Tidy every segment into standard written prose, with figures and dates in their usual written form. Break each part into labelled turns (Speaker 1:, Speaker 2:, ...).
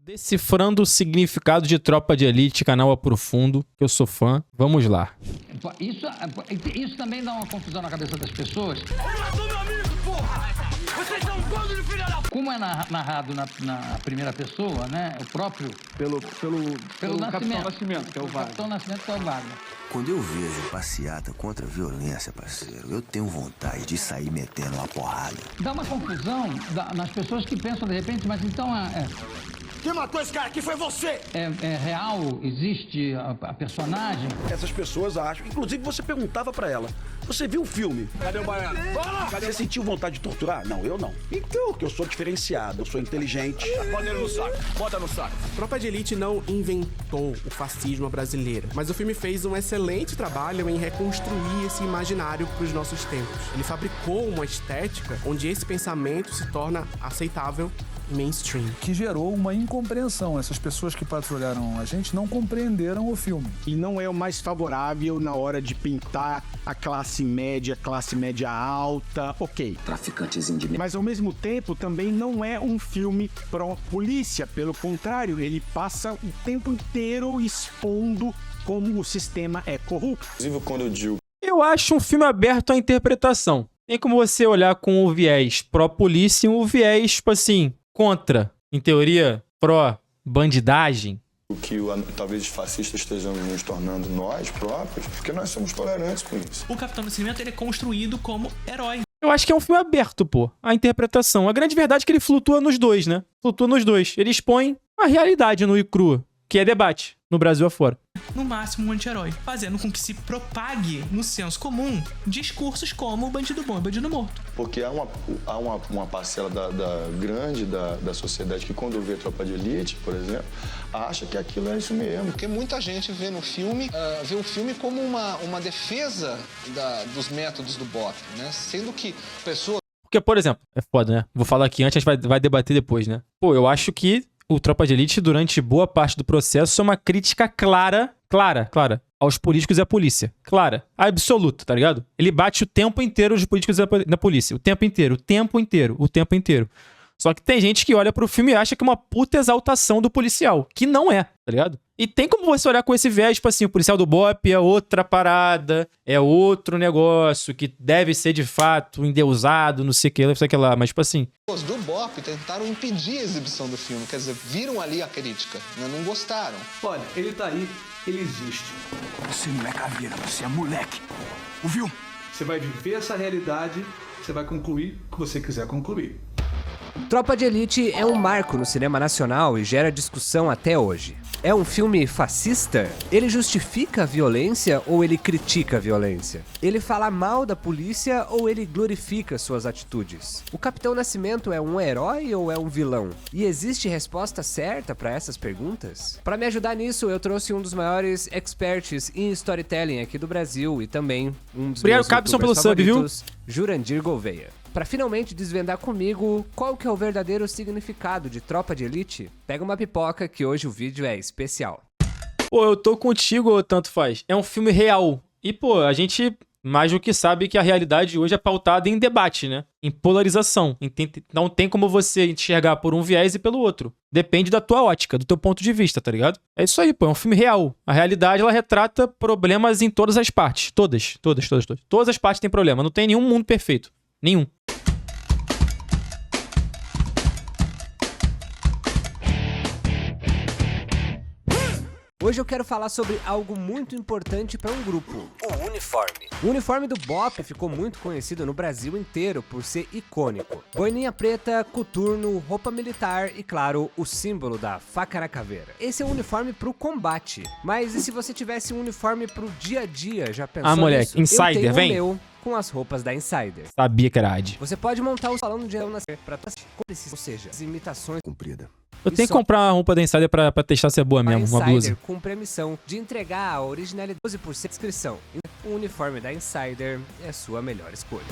Speaker 1: Decifrando o significado de Tropa de Elite, canal Aprofundo, que eu sou fã. Vamos lá.
Speaker 2: Isso também dá uma confusão na cabeça das pessoas. Como é narrado na primeira pessoa, né? O próprio... Pelo Capitão Nascimento, que é o Wagner. Capitão Nascimento, que é o Wagner.
Speaker 3: Quando eu vejo passeata contra a violência, parceiro, eu tenho vontade de sair metendo uma porrada.
Speaker 2: Dá uma confusão nas pessoas que pensam, de repente, mas então...
Speaker 4: Quem matou esse cara aqui foi você!
Speaker 2: É real? Existe a personagem?
Speaker 4: Essas pessoas acham... Inclusive, você perguntava pra ela, você viu o filme? Cadê o baiano? Você sentiu vontade de torturar? Não, eu não. Então, que eu sou diferenciado, eu sou inteligente. Bota ele no saco, bota no saco.
Speaker 5: Tropa de Elite não inventou o fascismo brasileiro, mas o filme fez um excelente trabalho em reconstruir esse imaginário para os nossos tempos. Ele fabricou uma estética onde esse pensamento se torna aceitável e mainstream.
Speaker 6: Que gerou uma incompreensão. Essas pessoas que patrulharam a gente não compreenderam o filme.
Speaker 7: E não é o mais favorável na hora de pintar a classe média alta, ok.
Speaker 3: Traficantes indígenas.
Speaker 7: Mas ao mesmo tempo também não é um filme pró-polícia. Pelo contrário, ele passa o tempo inteiro expondo como o sistema é corrupto.
Speaker 8: Inclusive, quando eu digo...
Speaker 1: Eu acho um filme aberto à interpretação. Tem como você olhar com o viés pró-polícia e o viés, tipo assim, contra. Em teoria, pró-bandidagem.
Speaker 8: O que talvez os fascistas estejam nos tornando nós próprios, porque nós somos tolerantes com isso.
Speaker 9: O Capitão Nascimento, ele é construído como herói.
Speaker 1: Eu acho que é um filme aberto, pô, à interpretação. A grande verdade é que ele flutua nos dois, né? Flutua nos dois. Ele expõe a realidade nua e crua, que é debate, no Brasil afora.
Speaker 9: No máximo, um anti-herói, fazendo com que se propague no senso comum discursos como bandido bom e bandido morto.
Speaker 8: Porque há uma parcela grande da sociedade que, quando vê Tropa de Elite, por exemplo, acha que aquilo é isso mesmo.
Speaker 10: Porque muita gente vê no filme, vê o filme como uma defesa dos métodos do BOP, né? Sendo que pessoas...
Speaker 1: Porque, por exemplo, é foda, né? Vou falar aqui antes, a gente vai debater depois, né? Pô, eu acho que o Tropa de Elite, durante boa parte do processo, é uma crítica clara, aos políticos e à polícia. Clara, absoluta, tá ligado? Ele bate o tempo inteiro os políticos e na polícia. O tempo inteiro. Só que tem gente que olha pro filme e acha que é uma puta exaltação do policial. Que não é, tá ligado? E tem como você olhar com esse viés, tipo assim, o policial do BOP é outra parada, é outro negócio que deve ser de fato endeusado, não sei o que lá, mas tipo assim...
Speaker 10: Os do BOP tentaram impedir a exibição do filme, quer dizer, viram ali a crítica, né? Não gostaram.
Speaker 4: Olha, ele tá aí, ele existe. Você não é caveira, você é moleque. Ouviu? Você vai viver essa realidade, você vai concluir o que você quiser concluir.
Speaker 11: Tropa de Elite é um marco no cinema nacional e gera discussão até hoje. É um filme fascista? Ele justifica a violência ou ele critica a violência? Ele fala mal da polícia ou ele glorifica suas atitudes? O Capitão Nascimento é um herói ou é um vilão? E existe resposta certa para essas perguntas? Para me ajudar nisso, eu trouxe um dos maiores experts em storytelling aqui do Brasil e também um dos meus youtubers favoritos, Jurandir Gouveia. Para finalmente desvendar comigo qual que é o verdadeiro significado de Tropa de Elite, pega uma pipoca que hoje o vídeo é especial.
Speaker 1: Pô, eu tô contigo ou tanto faz? É um filme real. E, pô, a gente mais do que sabe que a realidade hoje é pautada em debate, né? Em polarização. Não tem como você enxergar por um viés e pelo outro. Depende da tua ótica, do teu ponto de vista, tá ligado? É isso aí, pô, é um filme real. A realidade, ela retrata problemas em todas as partes. Todas. Todas as partes têm problema. Não tem nenhum mundo perfeito. Nenhum.
Speaker 11: Hoje eu quero falar sobre algo muito importante para um grupo: o uniforme. O uniforme do BOP ficou muito conhecido no Brasil inteiro por ser icônico. Boininha preta, coturno, roupa militar e, claro, o símbolo da faca na caveira. Esse é um uniforme pro combate. Mas e se você tivesse um uniforme pro dia a dia? Já pensou
Speaker 1: moleque,
Speaker 11: nisso?
Speaker 1: Insider,
Speaker 11: eu tenho
Speaker 1: vem.
Speaker 11: O meu com as roupas da Insider.
Speaker 1: Sabia que era AD.
Speaker 11: Você pode montar o salão de nascer para ou seja, as imitações
Speaker 3: Comprida.
Speaker 1: Eu tenho que comprar uma roupa da Insider pra testar se é boa mesmo, uma blusa.
Speaker 11: Com permissão de entregar a originalidade 12% de inscrição. O uniforme da Insider é sua melhor escolha.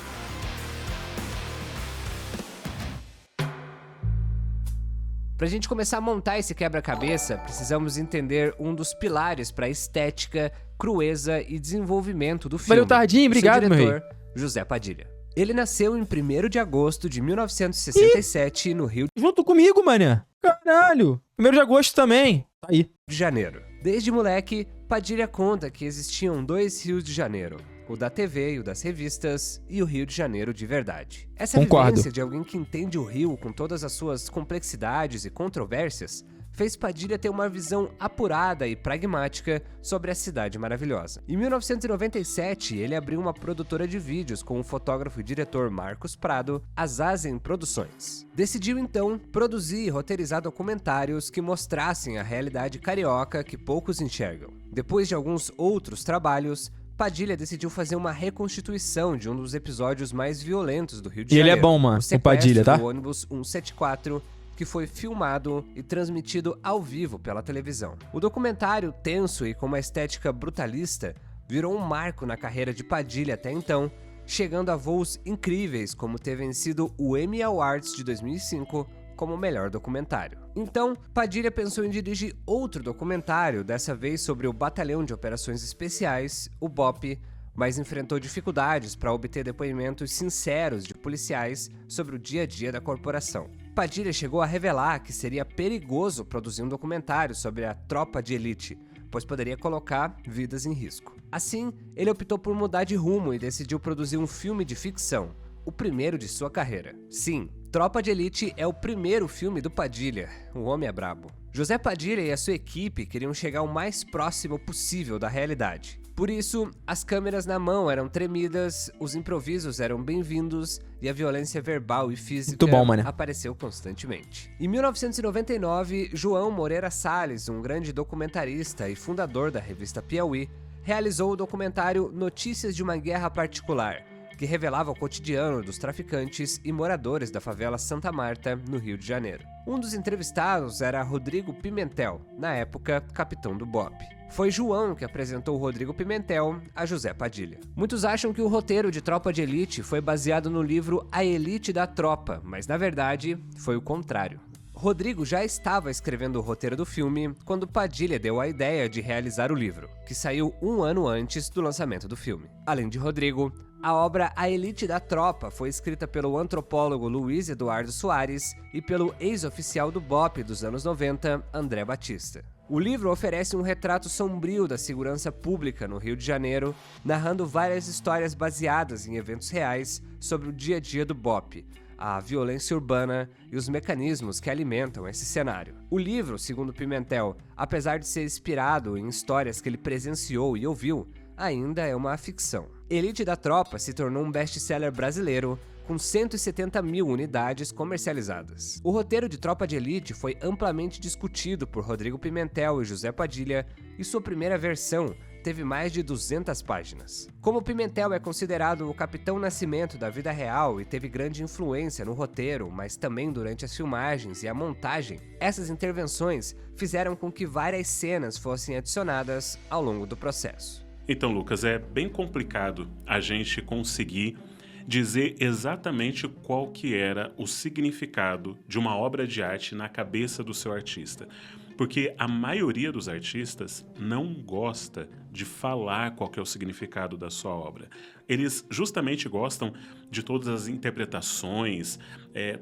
Speaker 11: Pra gente começar a montar esse quebra-cabeça, precisamos entender um dos pilares pra estética, crueza e desenvolvimento do filme.
Speaker 1: Valeu, Tardinho, obrigado, meu rei.
Speaker 11: José Padilha. Ele nasceu em 1º de agosto de 1967 no Rio...
Speaker 1: Junto comigo, mané. Caralho. 1º de agosto também. Tá aí.
Speaker 11: De Janeiro. Desde moleque, Padilha conta que existiam 2 Rios de Janeiro. O da TV e o das revistas, e o Rio de Janeiro de verdade. Essa vivência de alguém que entende o Rio com todas as suas complexidades e controvérsias fez Padilha ter uma visão apurada e pragmática sobre a cidade maravilhosa. Em 1997, ele abriu uma produtora de vídeos com o fotógrafo e diretor Marcos Prado, a Zazen Produções. Decidiu então produzir e roteirizar documentários que mostrassem a realidade carioca que poucos enxergam. Depois de alguns outros trabalhos, Padilha decidiu fazer uma reconstituição de um dos episódios mais violentos do Rio de Janeiro.
Speaker 1: E ele é bom, mano, o Padilha, tá?
Speaker 11: O ônibus 174, que foi filmado e transmitido ao vivo pela televisão. O documentário, tenso e com uma estética brutalista, virou um marco na carreira de Padilha até então, chegando a voos incríveis como ter vencido o Emmy Awards de 2005 como o melhor documentário. Então, Padilha pensou em dirigir outro documentário, dessa vez sobre o Batalhão de Operações Especiais, o BOPE, mas enfrentou dificuldades para obter depoimentos sinceros de policiais sobre o dia a dia da corporação. Padilha chegou a revelar que seria perigoso produzir um documentário sobre a tropa de elite, pois poderia colocar vidas em risco. Assim, ele optou por mudar de rumo e decidiu produzir um filme de ficção, o primeiro de sua carreira. Sim, Tropa de Elite é o primeiro filme do Padilha, o homem é brabo. José Padilha e a sua equipe queriam chegar o mais próximo possível da realidade. Por isso, as câmeras na mão eram tremidas, os improvisos eram bem-vindos e a violência verbal e física apareceu constantemente. Em 1999, João Moreira Salles, um grande documentarista e fundador da revista Piauí, realizou o documentário Notícias de uma Guerra Particular, que revelava o cotidiano dos traficantes e moradores da favela Santa Marta, no Rio de Janeiro. Um dos entrevistados era Rodrigo Pimentel, na época capitão do BOPE. Foi João que apresentou Rodrigo Pimentel a José Padilha. Muitos acham que o roteiro de Tropa de Elite foi baseado no livro A Elite da Tropa, mas na verdade foi o contrário. Rodrigo já estava escrevendo o roteiro do filme quando Padilha deu a ideia de realizar o livro, que saiu 1 ano antes do lançamento do filme. Além de Rodrigo, a obra A Elite da Tropa foi escrita pelo antropólogo Luiz Eduardo Soares e pelo ex-oficial do BOPE dos anos 90, André Batista. O livro oferece um retrato sombrio da segurança pública no Rio de Janeiro, narrando várias histórias baseadas em eventos reais sobre o dia a dia do BOPE, a violência urbana e os mecanismos que alimentam esse cenário. O livro, segundo Pimentel, apesar de ser inspirado em histórias que ele presenciou e ouviu, ainda é uma ficção. Elite da Tropa se tornou um best-seller brasileiro, com 170 mil unidades comercializadas. O roteiro de Tropa de Elite foi amplamente discutido por Rodrigo Pimentel e José Padilha, e sua primeira versão teve mais de 200 páginas. Como Pimentel é considerado o Capitão Nascimento da vida real e teve grande influência no roteiro, mas também durante as filmagens e a montagem, essas intervenções fizeram com que várias cenas fossem adicionadas ao longo do processo.
Speaker 12: Então, Lucas, é bem complicado a gente conseguir dizer exatamente qual que era o significado de uma obra de arte na cabeça do seu artista. Porque a maioria dos artistas não gosta de falar qual que é o significado da sua obra. Eles justamente gostam de todas as interpretações,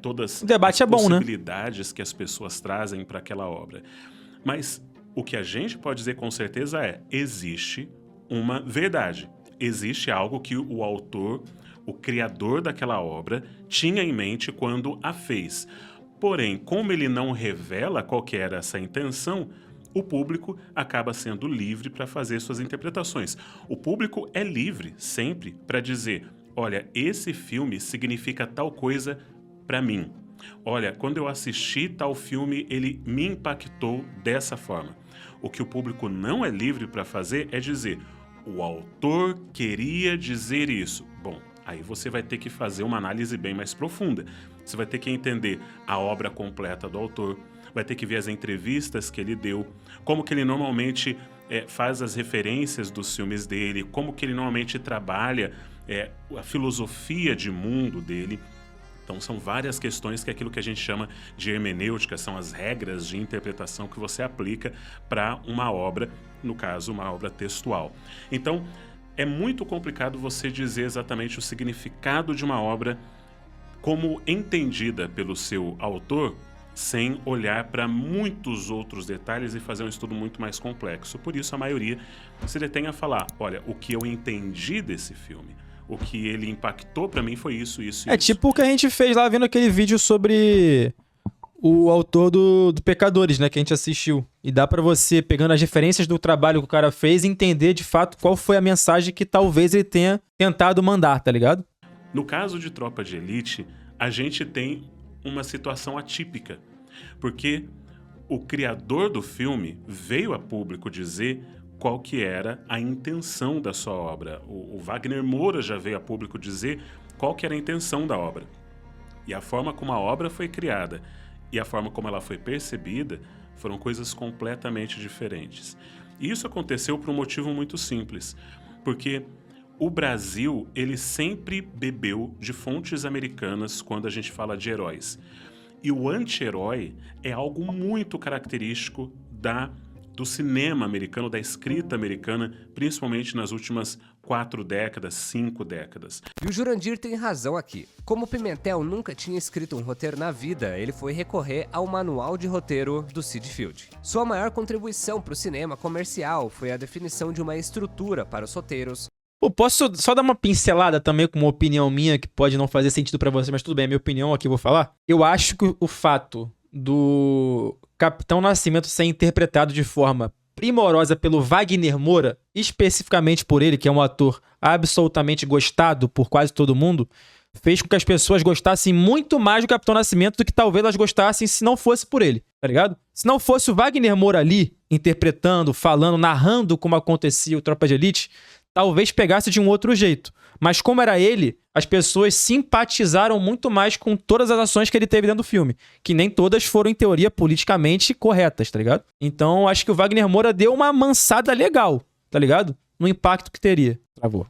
Speaker 12: todas
Speaker 1: o debate
Speaker 12: as
Speaker 1: possibilidades,
Speaker 12: né, que as pessoas trazem para aquela obra. Mas o que a gente pode dizer com certeza existe uma verdade. Existe algo que o autor, o criador daquela obra, tinha em mente quando a fez. Porém, como ele não revela qual que era essa intenção, o público acaba sendo livre para fazer suas interpretações. O público é livre sempre para dizer, olha, esse filme significa tal coisa para mim. Olha, quando eu assisti tal filme, ele me impactou dessa forma. O que o público não é livre para fazer é dizer, o autor queria dizer isso. Bom, aí você vai ter que fazer uma análise bem mais profunda. Você vai ter que entender a obra completa do autor, vai ter que ver as entrevistas que ele deu, como que ele normalmente faz as referências dos filmes dele, como que ele normalmente trabalha a filosofia de mundo dele. Então são várias questões que é aquilo que a gente chama de hermenêutica, são as regras de interpretação que você aplica para uma obra, no caso, uma obra textual. Então, é muito complicado você dizer exatamente o significado de uma obra como entendida pelo seu autor, sem olhar para muitos outros detalhes e fazer um estudo muito mais complexo. Por isso, a maioria se detém a falar, olha, o que eu entendi desse filme, o que ele impactou para mim foi isso.
Speaker 1: Tipo o que a gente fez lá vendo aquele vídeo sobre o autor do Pecadores, né, que a gente assistiu. E dá pra você, pegando as referências do trabalho que o cara fez, entender de fato qual foi a mensagem que talvez ele tenha tentado mandar, tá ligado?
Speaker 12: No caso de Tropa de Elite, a gente tem uma situação atípica, porque o criador do filme veio a público dizer qual que era a intenção da sua obra. O Wagner Moura já veio a público dizer qual que era a intenção da obra. E a forma como a obra foi criada e a forma como ela foi percebida foram coisas completamente diferentes. E isso aconteceu por um motivo muito simples, porque o Brasil, ele sempre bebeu de fontes americanas quando a gente fala de heróis. E o anti-herói é algo muito característico do cinema americano, da escrita americana, principalmente nas últimas 4 décadas, 5 décadas.
Speaker 11: E o Jurandir tem razão aqui. Como Pimentel nunca tinha escrito um roteiro na vida, ele foi recorrer ao manual de roteiro do Sid Field. Sua maior contribuição para o cinema comercial foi a definição de uma estrutura para os roteiros.
Speaker 1: Pô, posso só dar uma pincelada também com uma opinião minha que pode não fazer sentido pra você, mas tudo bem, a minha opinião aqui eu vou falar. Eu acho que o fato do Capitão Nascimento ser interpretado de forma primorosa pelo Wagner Moura, especificamente por ele, que é um ator absolutamente gostado por quase todo mundo, fez com que as pessoas gostassem muito mais do Capitão Nascimento do que talvez elas gostassem se não fosse por ele, tá ligado? Se não fosse o Wagner Moura ali, interpretando, falando, narrando como acontecia o Tropa de Elite, talvez pegasse de um outro jeito. Mas como era ele, as pessoas simpatizaram muito mais com todas as ações que ele teve dentro do filme. Que nem todas foram, em teoria, politicamente corretas, tá ligado? Então, acho que o Wagner Moura deu uma amansada legal, tá ligado? No impacto que teria. Travou.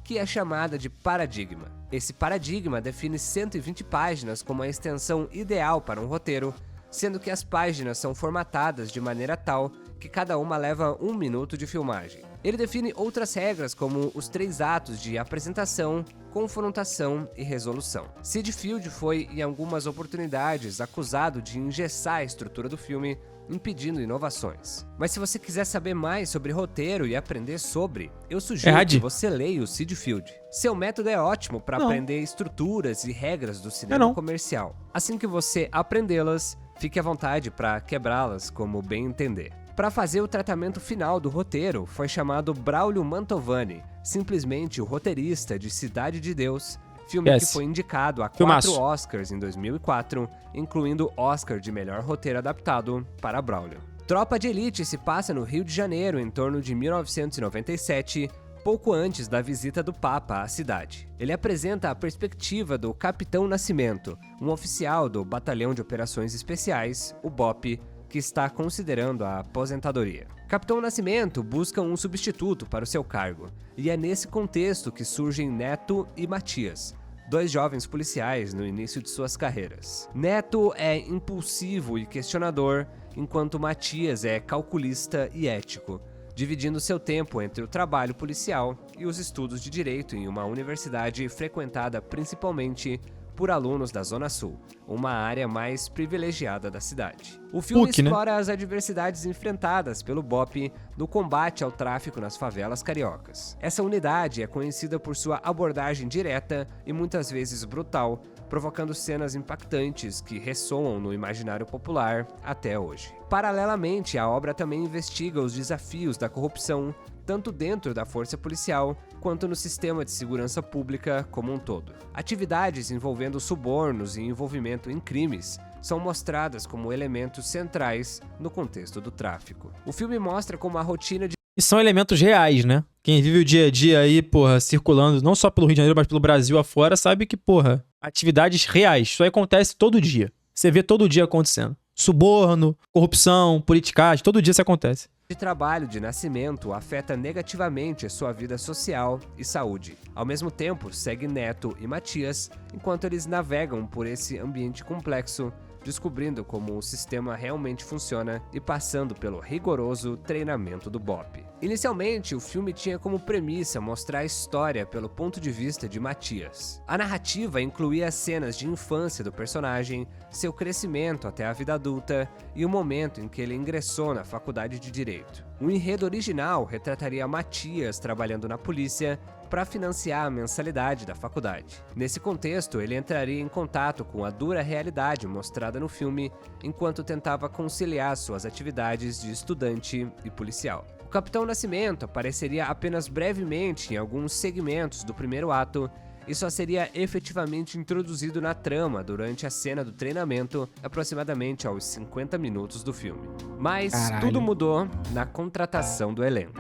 Speaker 11: Que é chamada de paradigma. Esse paradigma define 120 páginas como a extensão ideal para um roteiro, sendo que as páginas são formatadas de maneira tal que cada uma leva 1 minuto de filmagem. Ele define outras regras como os 3 atos de apresentação, confrontação e resolução. Sid Field foi, em algumas oportunidades, acusado de engessar a estrutura do filme, impedindo inovações. Mas se você quiser saber mais sobre roteiro e aprender sobre, eu sugiro que você leia o Sid Field. Seu método é ótimo para aprender estruturas e regras do cinema comercial. Assim que você aprendê-las, fique à vontade para quebrá-las como bem entender. Para fazer o tratamento final do roteiro, foi chamado Braulio Mantovani, simplesmente o roteirista de Cidade de Deus, filme que foi indicado a 4 Oscars em 2004, incluindo Oscar de melhor roteiro adaptado para Braulio. Tropa de Elite se passa no Rio de Janeiro em torno de 1997, pouco antes da visita do Papa à cidade. Ele apresenta a perspectiva do Capitão Nascimento, um oficial do Batalhão de Operações Especiais, o BOP, que está considerando a aposentadoria. Capitão Nascimento busca um substituto para o seu cargo, e é nesse contexto que surgem Neto e Matias, 2 jovens policiais no início de suas carreiras. Neto é impulsivo e questionador, enquanto Matias é calculista e ético, dividindo seu tempo entre o trabalho policial e os estudos de direito em uma universidade frequentada principalmente por alunos da Zona Sul, uma área mais privilegiada da cidade. O filme explora as adversidades enfrentadas pelo BOP no combate ao tráfico nas favelas cariocas. Essa unidade é conhecida por sua abordagem direta e muitas vezes brutal, provocando cenas impactantes que ressoam no imaginário popular até hoje. Paralelamente, a obra também investiga os desafios da corrupção, tanto dentro da força policial quanto no sistema de segurança pública como um todo. Atividades envolvendo subornos e envolvimento em crimes são mostradas como elementos centrais no contexto do tráfico. O filme mostra como a rotina de...
Speaker 1: E são elementos reais, né? Quem vive o dia a dia aí, porra, circulando não só pelo Rio de Janeiro, mas pelo Brasil afora, sabe que, porra, atividades reais. Isso aí acontece todo dia. Você vê todo dia acontecendo. Suborno, corrupção, politicagem, todo dia isso acontece.
Speaker 11: De trabalho de Nascimento afeta negativamente a sua vida social e saúde. Ao mesmo tempo, segue Neto e Matias enquanto eles navegam por esse ambiente complexo, descobrindo como o sistema realmente funciona e passando pelo rigoroso treinamento do BOP. Inicialmente, o filme tinha como premissa mostrar a história pelo ponto de vista de Matias. A narrativa incluía cenas de infância do personagem, seu crescimento até a vida adulta e o momento em que ele ingressou na faculdade de Direito. O enredo original retrataria Matias trabalhando na polícia para financiar a mensalidade da faculdade. Nesse contexto, ele entraria em contato com a dura realidade mostrada no filme enquanto tentava conciliar suas atividades de estudante e policial. O Capitão Nascimento apareceria apenas brevemente em alguns segmentos do primeiro ato e só seria efetivamente introduzido na trama durante a cena do treinamento, aproximadamente aos 50 minutos do filme. Mas tudo mudou na contratação do elenco.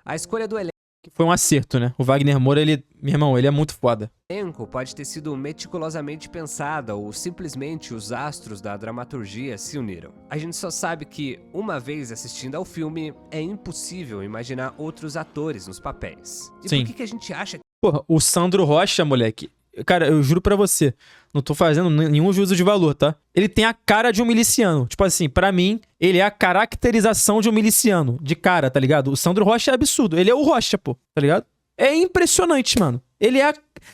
Speaker 11: A escolha do elenco
Speaker 1: foi um acerto, né? O Wagner Moura, meu irmão, ele é muito foda.
Speaker 11: O elenco pode ter sido meticulosamente pensada ou simplesmente os astros da dramaturgia se uniram. A gente só sabe que, uma vez assistindo ao filme, é impossível imaginar outros atores nos papéis. E
Speaker 1: Sim.
Speaker 11: por que a gente acha que...
Speaker 1: Porra, o Sandro Rocha, moleque, cara, eu juro pra você, não tô fazendo nenhum juízo de valor, tá? Ele tem a cara de um miliciano. Tipo assim, pra mim, ele é a caracterização de um miliciano. De cara, tá ligado? O Sandro Rocha é absurdo. Ele é o Rocha, pô, tá ligado? É impressionante, mano. Ele é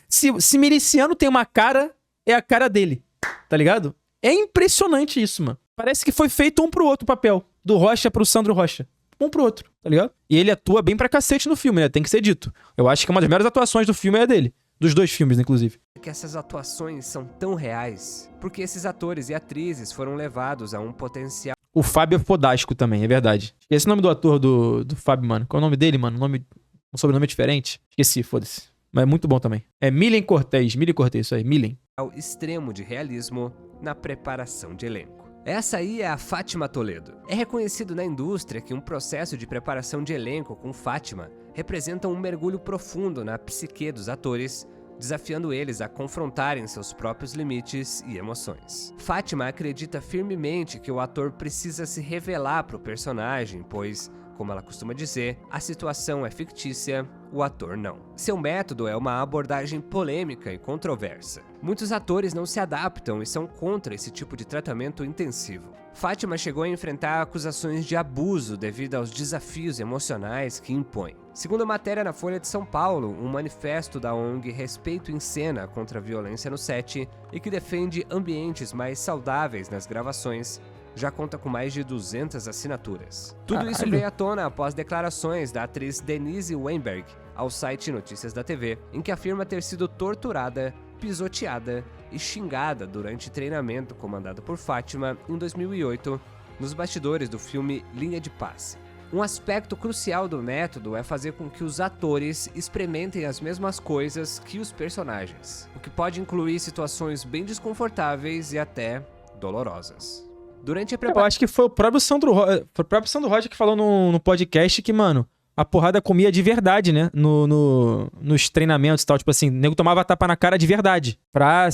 Speaker 1: se miliciano tem uma cara, é a cara dele, tá ligado? É impressionante isso, mano. Parece que foi feito um pro outro o papel. Do Rocha pro Sandro Rocha. Um pro outro, tá ligado? E ele atua bem pra cacete no filme, né? Tem que ser dito. Eu acho que uma das melhores atuações do filme é a dele. Dos dois filmes, inclusive.
Speaker 11: Que essas atuações são tão reais? Porque esses atores e atrizes foram levados a um potencial...
Speaker 1: O Fábio é fodástico também, é verdade. Esqueci o nome do ator do Fábio, mano. Qual é o nome dele, mano? Um sobrenome diferente? Esqueci, foda-se. Mas é muito bom também. É Milen Cortez, isso aí, Milen.
Speaker 11: Ao extremo de realismo na preparação de elenco. Essa aí é a Fátima Toledo. É reconhecido na indústria que um processo de preparação de elenco com Fátima representa um mergulho profundo na psique dos atores, desafiando eles a confrontarem seus próprios limites e emoções. Fátima acredita firmemente que o ator precisa se revelar para o personagem, pois, como ela costuma dizer, a situação é fictícia, o ator não. Seu método é uma abordagem polêmica e controversa. Muitos atores não se adaptam e são contra esse tipo de tratamento intensivo. Fátima chegou a enfrentar acusações de abuso devido aos desafios emocionais que impõe. Segundo a matéria na Folha de São Paulo, um manifesto da ONG Respeito em Cena contra a Violência no Set e que defende ambientes mais saudáveis nas gravações, já conta com mais de 200 assinaturas. Tudo isso veio à tona após declarações da atriz Denise Weinberg ao site Notícias da TV, em que afirma ter sido torturada, pisoteada e xingada durante treinamento comandado por Fátima em 2008, nos bastidores do filme Linha de Passe. Um aspecto crucial do método é fazer com que os atores experimentem as mesmas coisas que os personagens, o que pode incluir situações bem desconfortáveis e até dolorosas. Durante a
Speaker 1: Eu acho que foi o próprio Sandro Rocha que falou no podcast que, mano, a porrada comia de verdade, né? Nos treinamentos e tal. Tipo assim, o nego tomava tapa na cara de verdade. Pra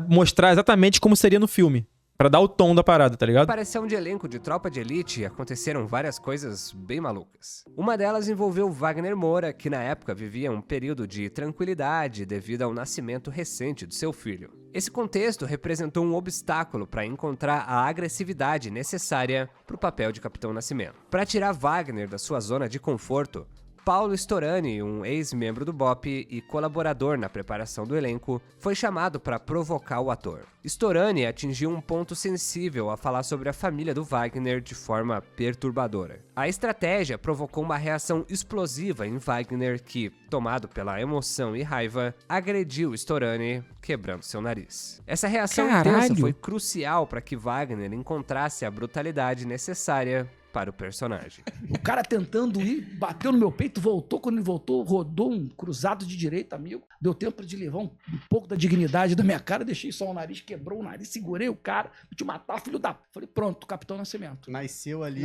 Speaker 1: mostrar exatamente como seria no filme. Pra dar o tom da parada, tá ligado?
Speaker 11: Na preparação de elenco de Tropa de Elite aconteceram várias coisas bem malucas. Uma delas envolveu Wagner Moura, que na época vivia um período de tranquilidade devido ao nascimento recente de seu filho. Esse contexto representou um obstáculo para encontrar a agressividade necessária para o papel de Capitão Nascimento. Para tirar Wagner da sua zona de conforto, Paulo Storani, um ex-membro do BOPE e colaborador na preparação do elenco, foi chamado para provocar o ator. Storani atingiu um ponto sensível a falar sobre a família do Wagner de forma perturbadora. A estratégia provocou uma reação explosiva em Wagner que, tomado pela emoção e raiva, agrediu Storani, quebrando seu nariz. Essa reação intensa foi crucial para que Wagner encontrasse a brutalidade necessária para o personagem.
Speaker 4: O cara tentando ir, bateu no meu peito, voltou. Quando ele voltou, rodou um cruzado de direita, amigo. Deu tempo de levar um pouco da dignidade da minha cara, deixei só o nariz, quebrou o nariz, segurei o cara, vou te matar, filho da... Falei, pronto, Capitão Nascimento.
Speaker 13: Nasceu ali.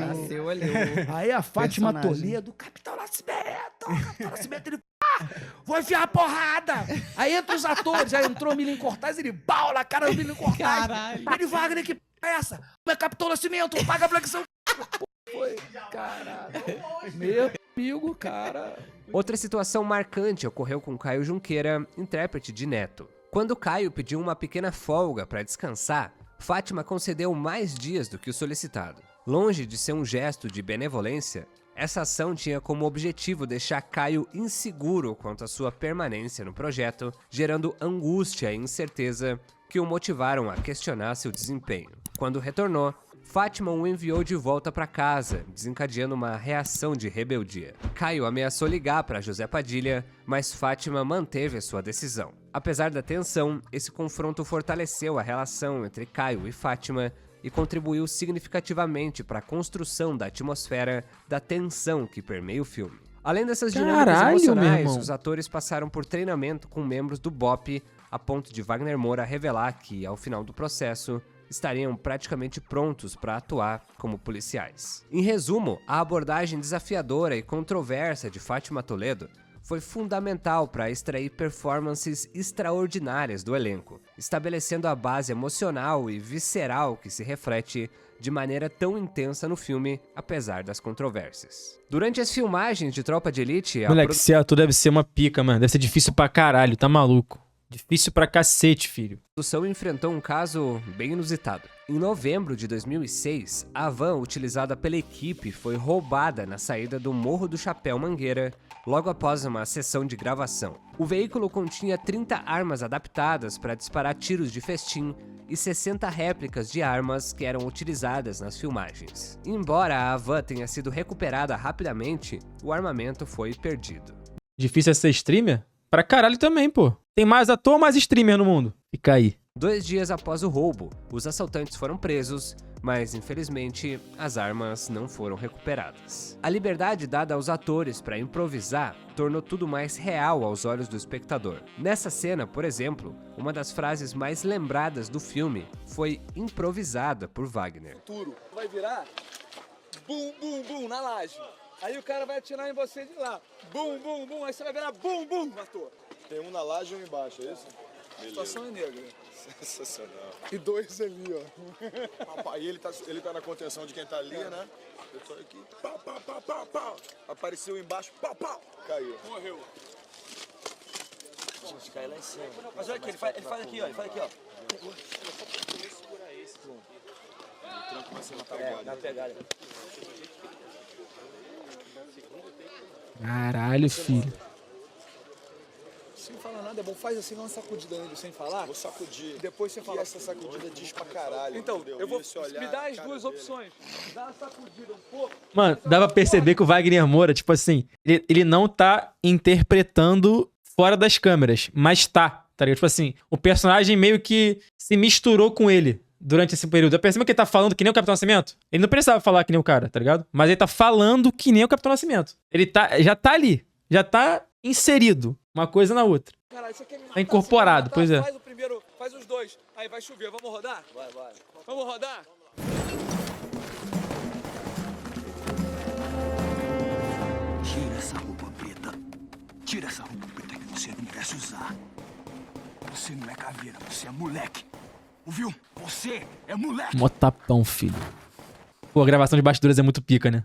Speaker 4: Aí a Fátima Toledo, Capitão Nascimento, ele... vou enfiar a porrada! Aí entra os atores, aí entrou o Milen Cortez, ele pau na cara do Milen Cortez.
Speaker 13: Caralho.
Speaker 4: Ele, Wagner, que p*** é essa? É Capitão Nascimento, paga a flexão. Foi, caralho. Meu amigo, cara.
Speaker 11: Outra situação marcante ocorreu com Caio Junqueira, intérprete de Neto. Quando Caio pediu uma pequena folga para descansar, Fátima concedeu mais dias do que o solicitado. Longe de ser um gesto de benevolência, Essa ação tinha como objetivo deixar Caio inseguro quanto à sua permanência no projeto, gerando angústia e incerteza que o motivaram a questionar seu desempenho. Quando retornou, Fátima o enviou de volta para casa, desencadeando uma reação de rebeldia. Caio ameaçou ligar para José Padilha, mas Fátima manteve a sua decisão. Apesar da tensão, esse confronto fortaleceu a relação entre Caio e Fátima e contribuiu significativamente para a construção da atmosfera da tensão que permeia o filme. Além dessas dinâmicas emocionais, os atores passaram por treinamento com membros do BOPE, a ponto de Wagner Moura revelar que, ao final do processo, estariam praticamente prontos para atuar como policiais. Em resumo, a abordagem desafiadora e controversa de Fátima Toledo foi fundamental para extrair performances extraordinárias do elenco, estabelecendo a base emocional e visceral que se reflete de maneira tão intensa no filme, apesar das controvérsias. Durante as filmagens de Tropa de Elite...
Speaker 1: Moleque, esse ator deve ser uma pica, mano. Deve ser difícil pra caralho, tá maluco. Difícil pra cacete, filho.
Speaker 11: A produção enfrentou um caso bem inusitado. Em novembro de 2006, a van utilizada pela equipe foi roubada na saída do Morro do Chapéu Mangueira, logo após uma sessão de gravação. O veículo continha 30 armas adaptadas para disparar tiros de festim e 60 réplicas de armas que eram utilizadas nas filmagens. Embora a van tenha sido recuperada rapidamente, o armamento foi perdido.
Speaker 1: Difícil é ser streamer? Pra caralho também, pô. Tem mais ator ou mais streamer no mundo? Fica aí.
Speaker 11: 2 dias após o roubo, os assaltantes foram presos, mas infelizmente as armas não foram recuperadas. A liberdade dada aos atores para improvisar tornou tudo mais real aos olhos do espectador. Nessa cena, por exemplo, uma das frases mais lembradas do filme foi improvisada por Wagner.
Speaker 13: Vai virar bum, bum, bum na laje. Aí o cara vai atirar em você de lá. Bum, bum, bum. Aí você vai virar bum, bum, ator.
Speaker 8: Tem um na laje e um embaixo, é isso?
Speaker 13: A situação é negra.
Speaker 8: Sensacional.
Speaker 13: E 2 ali, ó.
Speaker 8: Aí ele tá na contenção de quem tá ali, né? Eu tô aqui. Pá, pá, pá, pá, pá. Apareceu embaixo. Pá, pá. Caiu.
Speaker 13: Morreu.
Speaker 14: Gente, caiu lá em cima. Mas olha aqui, ele faz aqui, ó. Ele faz aqui, ó.
Speaker 8: O tranco vai ser na pegada.
Speaker 14: Na pegada.
Speaker 1: Caralho, filho.
Speaker 13: Sem falar nada, é bom, faz assim, uma sacudida nele sem falar.
Speaker 8: Vou sacudir.
Speaker 13: E depois você fala.
Speaker 8: Essa sacudida diz pra caralho.
Speaker 13: Então,
Speaker 8: entendeu?
Speaker 13: eu vou.
Speaker 8: Olhar,
Speaker 13: me dá as duas opções. Dá uma sacudida um pouco.
Speaker 1: Mano, dá pra perceber que o Wagner Moura, tipo assim, ele não tá interpretando fora das câmeras, mas tá ligado? Tipo assim, o personagem meio que se misturou com ele durante esse período. Eu percebo que ele tá falando que nem o Capitão Nascimento. Ele não precisava falar que nem o cara, tá ligado? Mas ele tá falando que nem o Capitão Nascimento. Ele já tá ali, já tá inserido uma coisa na outra.
Speaker 13: Caralho, você quer me matar?
Speaker 1: Tá incorporado, pois é.
Speaker 13: Faz o primeiro, faz os dois. Aí vai chover, vamos rodar?
Speaker 14: Vai.
Speaker 13: Vamos rodar?
Speaker 3: Tira essa roupa preta. Tira essa roupa preta que você não merece usar. Você não é caveira, você é moleque. Ouviu? Você é moleque.
Speaker 1: Mó tapão, filho. Pô, a gravação de bastidores é muito pica, né?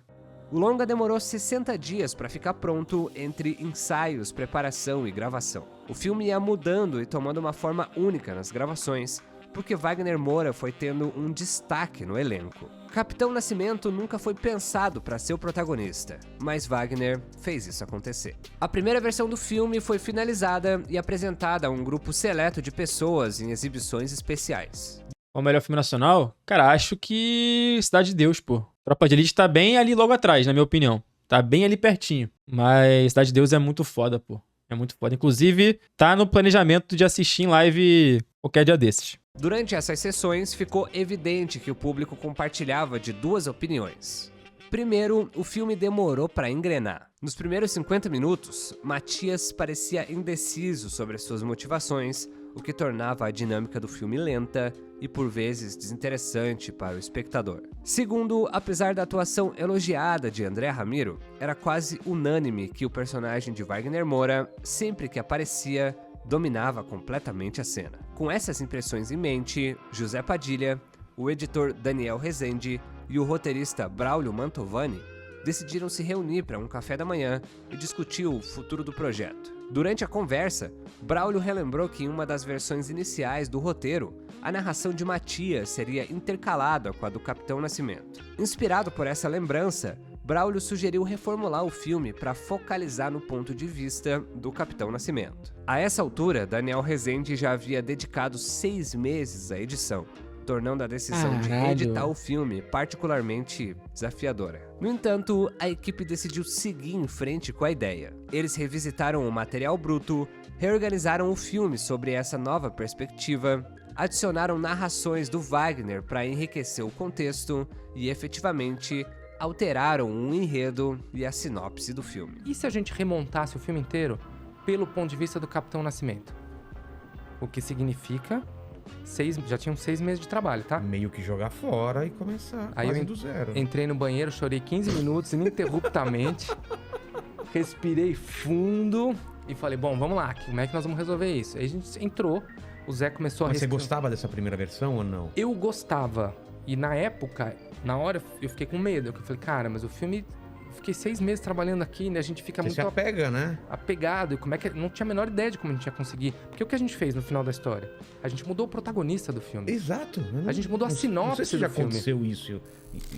Speaker 11: O longa demorou 60 dias para ficar pronto entre ensaios, preparação e gravação. O filme ia mudando e tomando uma forma única nas gravações, porque Wagner Moura foi tendo um destaque no elenco. Capitão Nascimento nunca foi pensado para ser o protagonista, mas Wagner fez isso acontecer. A primeira versão do filme foi finalizada e apresentada a um grupo seleto de pessoas em exibições especiais.
Speaker 1: O melhor filme nacional? Cara, acho que Cidade de Deus, pô. Tropa de Elite tá bem ali logo atrás, na minha opinião. Tá bem ali pertinho. Mas Cidade de Deus é muito foda, pô. É muito foda. Inclusive, tá no planejamento de assistir em live qualquer dia desses.
Speaker 11: Durante essas sessões, ficou evidente que o público compartilhava de 2 opiniões. Primeiro, o filme demorou para engrenar. Nos primeiros 50 minutos, Matias parecia indeciso sobre as suas motivações, o que tornava a dinâmica do filme lenta e por vezes desinteressante para o espectador. Segundo, apesar da atuação elogiada de André Ramiro, era quase unânime que o personagem de Wagner Moura, sempre que aparecia, dominava completamente a cena. Com essas impressões em mente, José Padilha, o editor Daniel Rezende e o roteirista Braulio Mantovani decidiram se reunir para um café da manhã e discutir o futuro do projeto. Durante a conversa, Braulio relembrou que em uma das versões iniciais do roteiro, a narração de Matias seria intercalada com a do Capitão Nascimento. Inspirado por essa lembrança, Braulio sugeriu reformular o filme para focalizar no ponto de vista do Capitão Nascimento. A essa altura, Daniel Rezende já havia dedicado 6 meses à edição, tornando a decisão de reeditar o filme particularmente desafiadora. No entanto, a equipe decidiu seguir em frente com a ideia. Eles revisitaram o material bruto, reorganizaram o filme sobre essa nova perspectiva, adicionaram narrações do Wagner para enriquecer o contexto e, efetivamente, alteraram o enredo e a sinopse do filme.
Speaker 15: E se a gente remontasse o filme inteiro pelo ponto de vista do Capitão Nascimento? O que significa... já tinham 6 meses de trabalho, tá?
Speaker 16: Meio que jogar fora e começar
Speaker 15: aí
Speaker 16: quase do zero.
Speaker 15: Entrei no banheiro, chorei 15 minutos ininterruptamente, respirei fundo e falei, bom, vamos lá, como é que nós vamos resolver isso? Aí a gente entrou, o Zé começou
Speaker 16: Mas você gostava dessa primeira versão ou não?
Speaker 15: Eu gostava. E na época, na hora, eu fiquei com medo. Eu falei, cara, mas o filme... Fiquei 6 meses trabalhando aqui, né? A gente fica muito...
Speaker 16: Você se apega, né?
Speaker 15: Apegado. E como é que... Não tinha a menor ideia de como a gente ia conseguir. Porque o que a gente fez no final da história? A gente mudou o protagonista do filme.
Speaker 16: Exato.
Speaker 15: A gente mudou a sinopse
Speaker 16: não sei se já
Speaker 15: do filme.
Speaker 16: aconteceu isso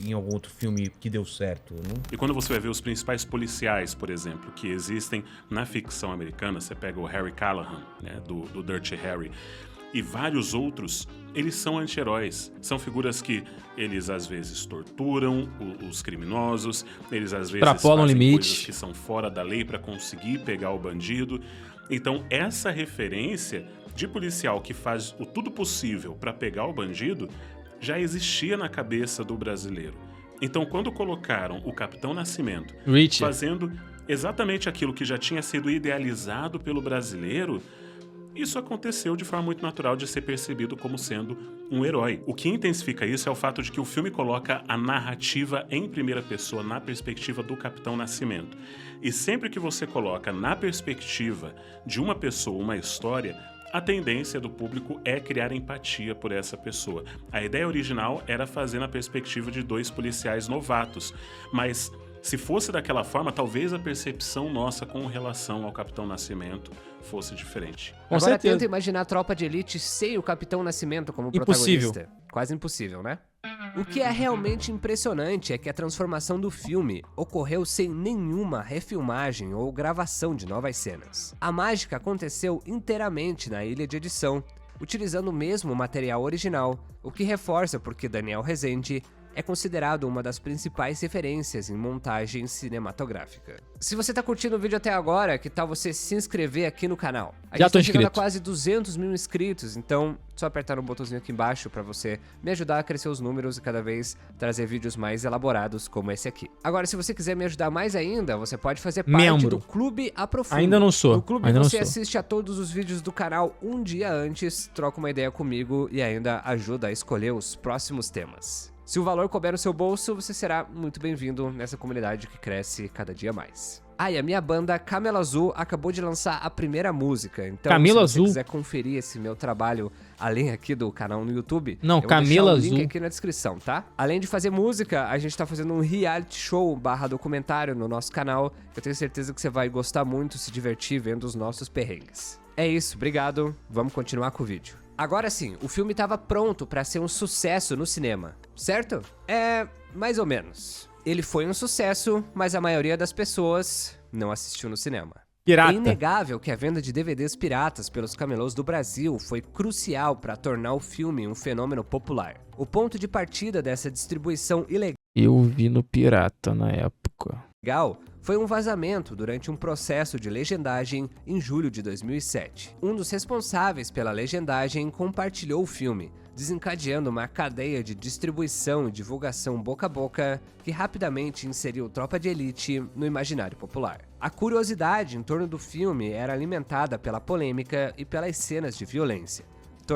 Speaker 16: em algum outro filme que deu certo, não?
Speaker 12: E quando você vai ver os principais policiais, por exemplo, que existem na ficção americana, você pega o Harry Callahan, né? Do Dirty Harry, e vários outros, eles são anti-heróis. São figuras que eles às vezes torturam os criminosos, eles às vezes
Speaker 1: extrapolam
Speaker 12: fazem
Speaker 1: limite,
Speaker 12: coisas que são fora da lei para conseguir pegar o bandido. Então essa referência de policial que faz o tudo possível para pegar o bandido já existia na cabeça do brasileiro. Então quando colocaram o Capitão Nascimento fazendo exatamente aquilo que já tinha sido idealizado pelo brasileiro, isso aconteceu de forma muito natural de ser percebido como sendo um herói. O que intensifica isso é o fato de que o filme coloca a narrativa em primeira pessoa, na perspectiva do Capitão Nascimento. E sempre que você coloca na perspectiva de uma pessoa uma história, a tendência do público é criar empatia por essa pessoa. A ideia original era fazer na perspectiva de 2 policiais novatos, mas se fosse daquela forma, talvez a percepção nossa com relação ao Capitão Nascimento fosse diferente.
Speaker 11: Agora tenta imaginar a Tropa de Elite sem o Capitão Nascimento como protagonista. Quase impossível, né? O que é realmente impressionante é que a transformação do filme ocorreu sem nenhuma refilmagem ou gravação de novas cenas. A mágica aconteceu inteiramente na ilha de edição, utilizando o mesmo material original, o que reforça porque Daniel Rezende é considerado uma das principais referências em montagem cinematográfica. Se você tá curtindo o vídeo até agora, que tal você se inscrever aqui no canal? A gente tá chegando a quase 200 mil inscritos, então só apertar no botãozinho aqui embaixo pra você me ajudar a crescer os números e cada vez trazer vídeos mais elaborados como esse aqui. Agora, se você quiser me ajudar mais ainda, você pode fazer parte do Clube Aprofunda.
Speaker 1: Ainda não sou.
Speaker 11: No Clube você assiste a todos os vídeos do canal um dia antes, troca uma ideia comigo e ainda ajuda a escolher os próximos temas. Se o valor couber no seu bolso, você será muito bem-vindo nessa comunidade que cresce cada dia mais. E a minha banda Camelo Azul acabou de lançar a primeira música, então se você quiser conferir esse meu trabalho além aqui do canal no YouTube, eu vou deixar o link aqui na descrição, tá? Além de fazer música, a gente tá fazendo um reality show / documentário no nosso canal, eu tenho certeza que você vai gostar muito, se divertir vendo os nossos perrengues. É isso, obrigado, vamos continuar com o vídeo. Agora sim, o filme estava pronto para ser um sucesso no cinema, certo? Mais ou menos. Ele foi um sucesso, mas a maioria das pessoas não assistiu no cinema.
Speaker 1: Pirata.
Speaker 11: É inegável que a venda de DVDs piratas pelos camelôs do Brasil foi crucial para tornar o filme um fenômeno popular. O ponto de partida dessa distribuição ilegal...
Speaker 1: Eu vi no pirata na época.
Speaker 11: Foi um vazamento durante um processo de legendagem em julho de 2007. Um dos responsáveis pela legendagem compartilhou o filme, desencadeando uma cadeia de distribuição e divulgação boca a boca que rapidamente inseriu Tropa de Elite no imaginário popular. A curiosidade em torno do filme era alimentada pela polêmica e pelas cenas de violência.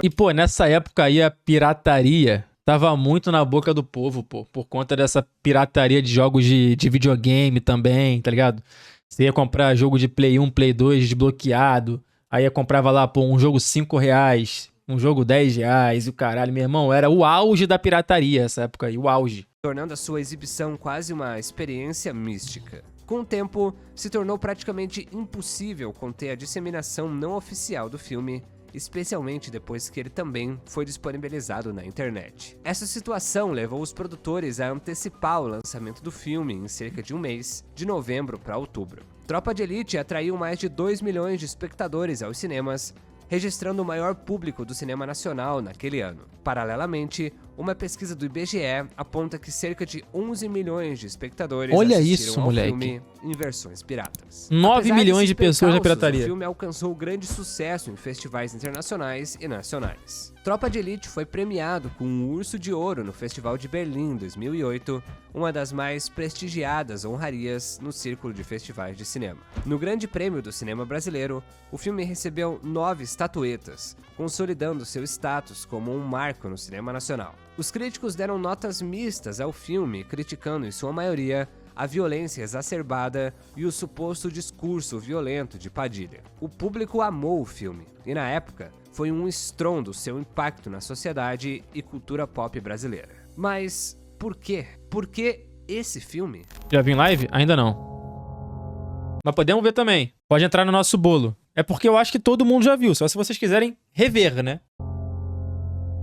Speaker 1: E pô, nessa época aí a pirataria tava muito na boca do povo, pô, por conta dessa pirataria de jogos de videogame também, tá ligado? Você ia comprar jogo de Play 1, Play 2 desbloqueado, aí comprava lá, pô, um jogo R$5, um jogo R$10 e o caralho, meu irmão, era o auge da pirataria essa época aí, o auge.
Speaker 11: Tornando a sua exibição quase uma experiência mística. Com o tempo, se tornou praticamente impossível conter a disseminação não oficial do filme especialmente depois que ele também foi disponibilizado na internet. Essa situação levou os produtores a antecipar o lançamento do filme em cerca de um mês, de novembro para outubro. Tropa de Elite atraiu mais de 2 milhões de espectadores aos cinemas, registrando o maior público do cinema nacional naquele ano. Paralelamente, uma pesquisa do IBGE aponta que cerca de 11 milhões de espectadores assistiram ao filme em versões piratas.
Speaker 1: 9 milhões de pessoas na pirataria.
Speaker 11: O filme alcançou grande sucesso em festivais internacionais e nacionais. Tropa de Elite foi premiado com um Urso de Ouro no Festival de Berlim em 2008, uma das mais prestigiadas honrarias no círculo de festivais de cinema. No Grande Prêmio do Cinema Brasileiro, o filme recebeu 9 estatuetas, consolidando seu status como um marco no cinema nacional. Os críticos deram notas mistas ao filme, criticando em sua maioria a violência exacerbada e o suposto discurso violento de Padilha. O público amou o filme, e na época foi um estrondo seu impacto na sociedade e cultura pop brasileira. Mas por quê? Por que esse filme?
Speaker 1: Já vi em live? Ainda não. Mas podemos ver também. Pode entrar no nosso bolo. É porque eu acho que todo mundo já viu, só se vocês quiserem rever, né?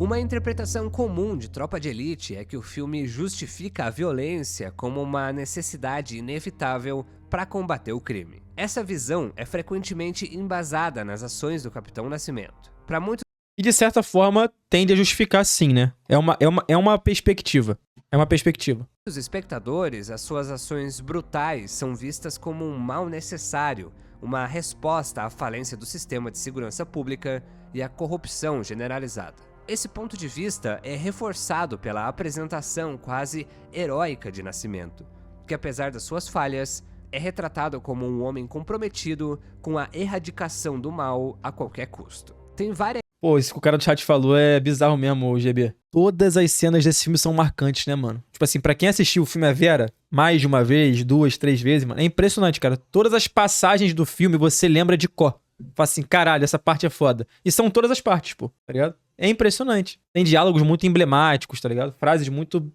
Speaker 11: Uma interpretação comum de Tropa de Elite é que o filme justifica a violência como uma necessidade inevitável para combater o crime. Essa visão é frequentemente embasada nas ações do Capitão Nascimento. Para muitos...
Speaker 1: E de certa forma tende a justificar sim, né? É uma perspectiva. É uma perspectiva.
Speaker 11: Os espectadores, as suas ações brutais são vistas como um mal necessário, uma resposta à falência do sistema de segurança pública e à corrupção generalizada. Esse ponto de vista é reforçado pela apresentação quase heróica de Nascimento, que apesar das suas falhas, é retratado como um homem comprometido com a erradicação do mal a qualquer custo. Tem várias...
Speaker 1: Pô, isso que o cara do chat falou é bizarro mesmo, GB. Todas as cenas desse filme são marcantes, né, mano? Tipo assim, pra quem assistiu o filme A Vera, mais de uma vez, 2, 3 vezes, mano, é impressionante, cara. Todas as passagens do filme você lembra de cor. Fala assim, caralho, essa parte é foda. E são todas as partes, pô, tá ligado? É impressionante. Tem diálogos muito emblemáticos, tá ligado? Frases muito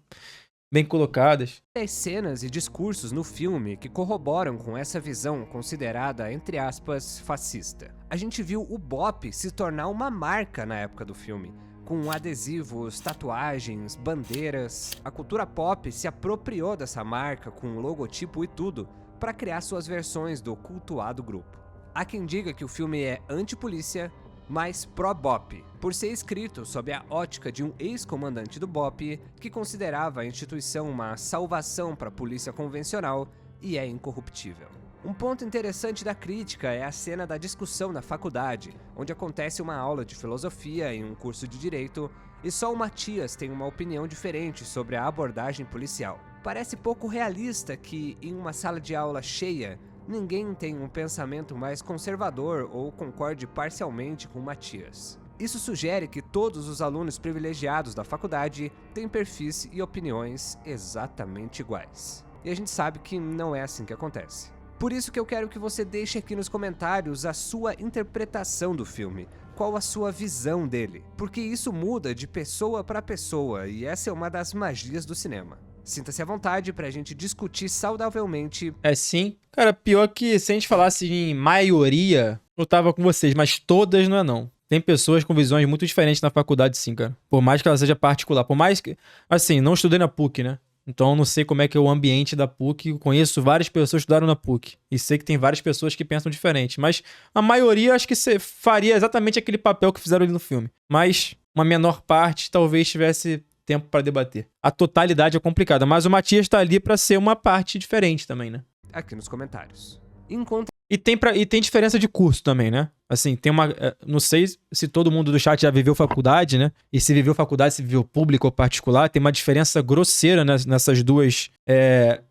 Speaker 1: bem colocadas.
Speaker 11: Tem cenas e discursos no filme que corroboram com essa visão considerada, entre aspas, fascista. A gente viu o BOPE se tornar uma marca na época do filme, com adesivos, tatuagens, bandeiras. A cultura pop se apropriou dessa marca com logotipo e tudo para criar suas versões do cultuado grupo. Há quem diga que o filme é anti-polícia, mas pró-BOPE, por ser escrito sob a ótica de um ex-comandante do BOPE que considerava a instituição uma salvação para a polícia convencional e é incorruptível. Um ponto interessante da crítica é a cena da discussão na faculdade, onde acontece uma aula de filosofia em um curso de direito e só o Matias tem uma opinião diferente sobre a abordagem policial. Parece pouco realista que, em uma sala de aula cheia, ninguém tem um pensamento mais conservador ou concorde parcialmente com Matias. Isso sugere que todos os alunos privilegiados da faculdade têm perfis e opiniões exatamente iguais. E a gente sabe que não é assim que acontece. Por isso que eu quero que você deixe aqui nos comentários a sua interpretação do filme. Qual a sua visão dele? Porque isso muda de pessoa para pessoa e essa é uma das magias do cinema. Sinta-se à vontade pra gente discutir saudavelmente.
Speaker 1: É sim. Cara, pior que se a gente falasse em maioria, eu tava com vocês, mas todas não é não. Tem pessoas com visões muito diferentes na faculdade sim, cara. Por mais que ela seja particular. Por mais que... Assim, não estudei na PUC, né? Então eu não sei como é que é o ambiente da PUC. Eu conheço várias pessoas que estudaram na PUC. E sei que tem várias pessoas que pensam diferente. Mas a maioria acho que faria exatamente aquele papel que fizeram ali no filme. Mas uma menor parte talvez tivesse tempo para debater. A totalidade é complicada. Mas o Matias tá ali para ser uma parte diferente também, né?
Speaker 11: Aqui nos comentários.
Speaker 1: E tem diferença de curso também, né? Assim, tem uma... Não sei se todo mundo do chat já viveu faculdade, né? E se viveu faculdade, se viveu público ou particular, tem uma diferença grosseira nessas duas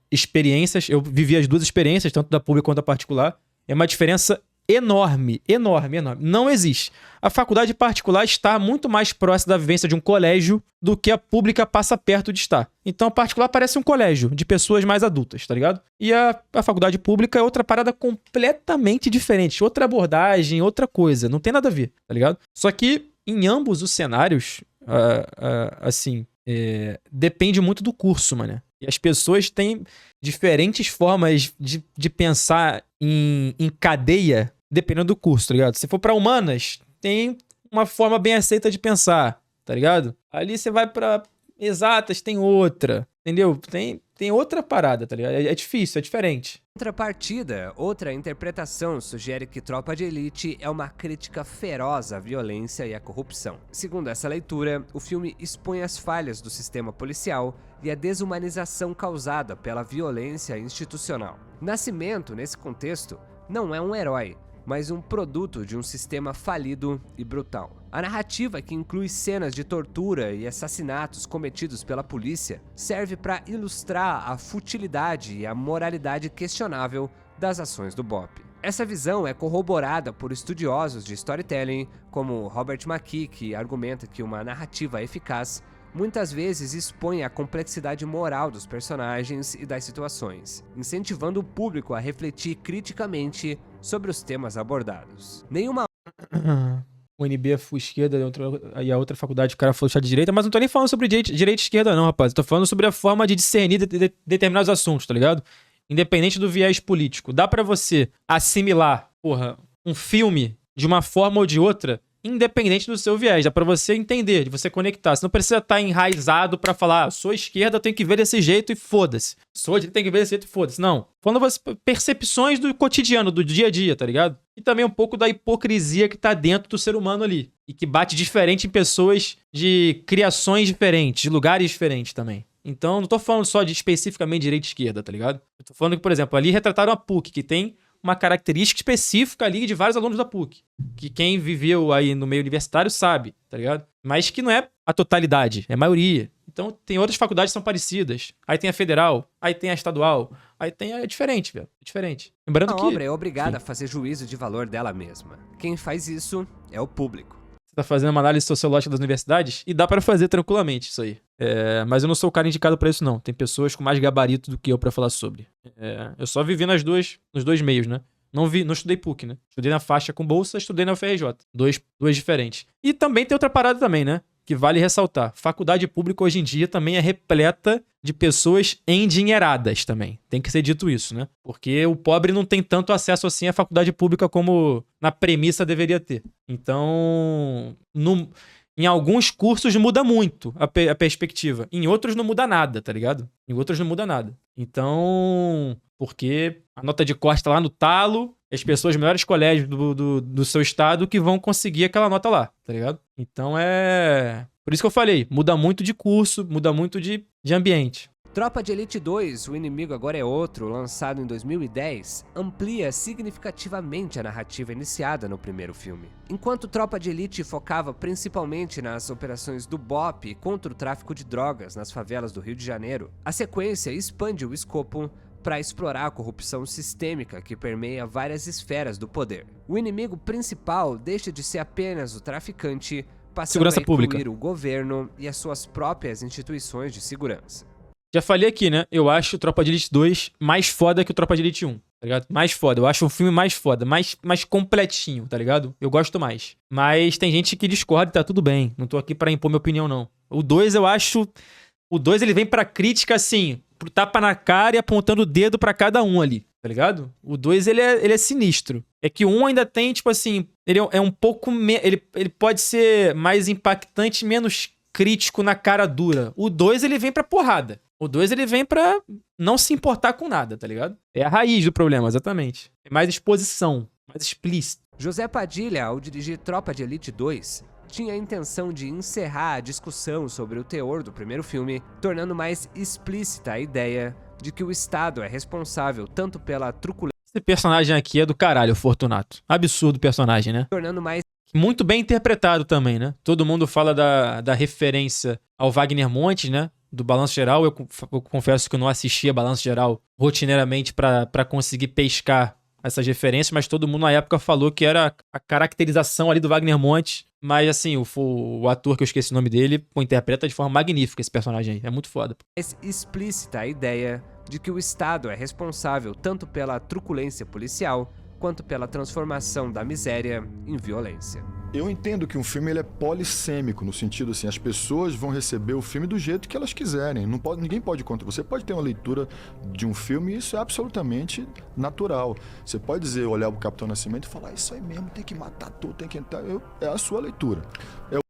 Speaker 1: experiências. Eu vivi as duas experiências, tanto da pública quanto da particular. É uma diferença enorme, enorme, enorme. Não existe. A faculdade particular está muito mais próxima da vivência de um colégio do que a pública passa perto de estar. Então a particular parece um colégio de pessoas mais adultas, tá ligado? E a faculdade pública é outra parada completamente diferente. Outra abordagem, outra coisa. Não tem nada a ver, tá ligado? Só que em ambos os cenários, depende muito do curso, mano. E as pessoas têm diferentes formas de pensar em cadeia dependendo do curso, tá ligado? Se for pra humanas, tem uma forma bem aceita de pensar, tá ligado? Ali você vai pra exatas, tem outra, entendeu? Tem outra parada, tá ligado? É difícil, é diferente.
Speaker 11: Contrapartida, outra interpretação sugere que Tropa de Elite é uma crítica feroz à violência e à corrupção. Segundo essa leitura, o filme expõe as falhas do sistema policial e a desumanização causada pela violência institucional. Nascimento, nesse contexto, não é um herói, mas um produto de um sistema falido e brutal. A narrativa, que inclui cenas de tortura e assassinatos cometidos pela polícia, serve para ilustrar a futilidade e a moralidade questionável das ações do BOP. Essa visão é corroborada por estudiosos de storytelling, como Robert McKee, que argumenta que uma narrativa eficaz muitas vezes expõe a complexidade moral dos personagens e das situações, incentivando o público a refletir criticamente sobre os temas abordados. Nenhuma...
Speaker 1: O UNB é esquerda e a outra faculdade o cara falou chá de direita, mas não tô nem falando sobre direita e esquerda não, rapaz. Eu tô falando sobre a forma de discernir determinados assuntos, tá ligado? Independente do viés político. Dá pra você assimilar, um filme de uma forma ou de outra, independente do seu viés. Dá pra você entender, de você conectar. Você não precisa estar enraizado pra falar, sou esquerda, tenho que ver desse jeito e foda-se. Sou direita, tenho que ver desse jeito e foda-se. Não. Falando percepções do cotidiano, do dia a dia, tá ligado? E também um pouco da hipocrisia que tá dentro do ser humano ali. E que bate diferente em pessoas de criações diferentes, de lugares diferentes também. Então, não tô falando só de especificamente direita e esquerda, tá ligado? Eu tô falando que, por exemplo, ali retrataram a PUC, que tem uma característica específica ali de vários alunos da PUC. Que quem viveu aí no meio universitário sabe, tá ligado? Mas que não é a totalidade, é a maioria. Então tem outras faculdades que são parecidas. Aí tem a federal, aí tem a estadual, aí tem... É diferente, velho. É diferente. Lembrando que...
Speaker 11: A obra é obrigada a fazer juízo de valor dela mesma. Quem faz isso é o público.
Speaker 1: Você tá fazendo uma análise sociológica das universidades e dá pra fazer tranquilamente isso aí. Mas eu não sou o cara indicado pra isso, não. Tem pessoas com mais gabarito do que eu pra falar sobre. Eu só vivi nos dois meios, né? Não estudei PUC, né? Estudei na faixa com bolsa, estudei na UFRJ. Dois diferentes. E também tem outra parada também, né? Que vale ressaltar. Faculdade pública hoje em dia também é repleta de pessoas endinheiradas também. Tem que ser dito isso, né? Porque o pobre não tem tanto acesso assim à faculdade pública como na premissa deveria ter. Então, em alguns cursos muda muito a perspectiva. Em outros não muda nada, tá ligado? Em outros não muda nada. Então, porque a nota de corte tá lá no talo, as pessoas dos melhores colégios do seu estado que vão conseguir aquela nota lá, tá ligado? Então por isso que eu falei, muda muito de curso, muda muito de ambiente.
Speaker 11: Tropa de Elite 2, O Inimigo Agora é Outro, lançado em 2010, amplia significativamente a narrativa iniciada no primeiro filme. Enquanto Tropa de Elite focava principalmente nas operações do BOP contra o tráfico de drogas nas favelas do Rio de Janeiro, a sequência expande o escopo para explorar a corrupção sistêmica que permeia várias esferas do poder. O inimigo principal deixa de ser apenas o traficante, passando a incluir o governo e as suas próprias instituições de segurança.
Speaker 1: Já falei aqui, né? Eu acho o Tropa de Elite 2 mais foda que o Tropa de Elite 1, tá ligado? Mais foda. Eu acho um filme mais foda, mais completinho, tá ligado? Eu gosto mais. Mas tem gente que discorda e tá tudo bem. Não tô aqui pra impor minha opinião, não. O 2, eu acho... O 2, ele vem pra crítica, assim, pro tapa na cara e apontando o dedo pra cada um ali, tá ligado? O 2, ele é sinistro. É que o 1 ainda tem, tipo assim... Ele é um pouco... Ele pode ser mais impactante, menos crítico na cara dura. O 2, ele vem pra porrada. O 2, ele vem pra não se importar com nada, tá ligado? É a raiz do problema, exatamente. É mais exposição, mais explícito.
Speaker 11: José Padilha, ao dirigir Tropa de Elite 2, tinha a intenção de encerrar a discussão sobre o teor do primeiro filme, tornando mais explícita a ideia de que o Estado é responsável tanto pela truculência...
Speaker 1: Esse personagem aqui é do caralho, o Fortunato. Absurdo o personagem, né?
Speaker 11: Tornando mais...
Speaker 1: Muito bem interpretado também, né? Todo mundo fala da referência ao Wagner Montes, né? Do Balanço Geral. Eu confesso que eu não assistia Balanço Geral rotineiramente pra conseguir pescar essas referências, mas todo mundo na época falou que era a caracterização ali do Wagner Montes. Mas assim, o ator que eu esqueci o nome dele, interpreta de forma magnífica esse personagem aí. É muito foda.
Speaker 11: É explícita a ideia de que o Estado é responsável tanto pela truculência policial quanto pela transformação da miséria em violência.
Speaker 8: Eu entendo que um filme ele é polissêmico, no sentido assim, as pessoas vão receber o filme do jeito que elas quiserem. Ninguém pode contra você. Pode ter uma leitura de um filme e isso é absolutamente natural. Você pode dizer, olhar o Capitão Nascimento e falar, isso aí mesmo, tem que matar tudo, tem que entrar. É a sua leitura.